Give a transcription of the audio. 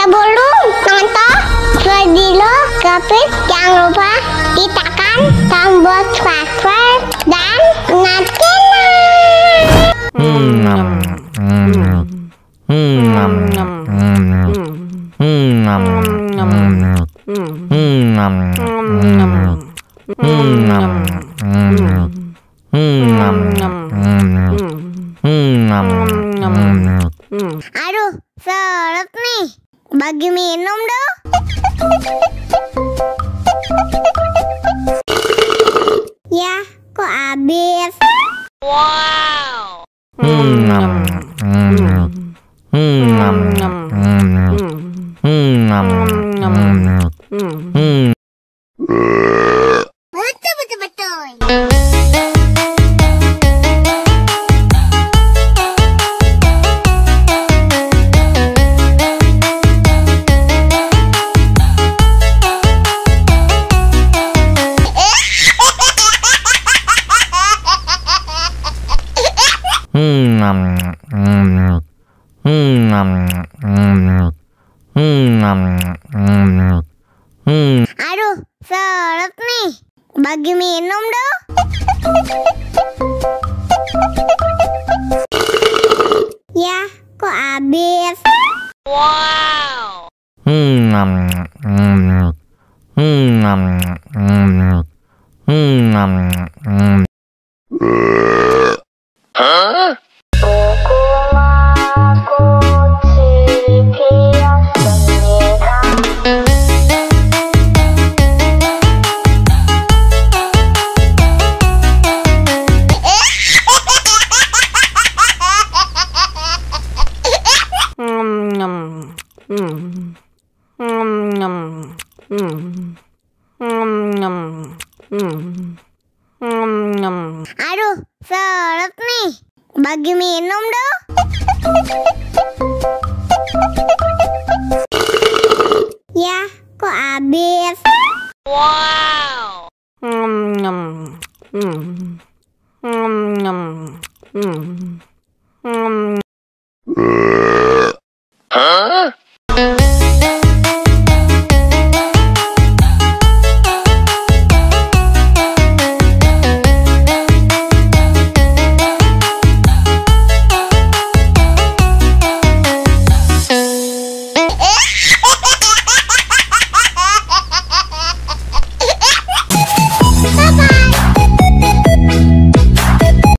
Sebelum nonton video Gavin, jangan lupa ditekan tombol subscribe dan nyalakan. Aduh, seret nih. Bagi minum dong. Ya, kok habis? Wow. Betul. Aduh, seret nih. Bagi minum dong. Ya, kok habis? Wow. Aduh, seret nih. Bagi minum dong. Ya, kok habis? Wow.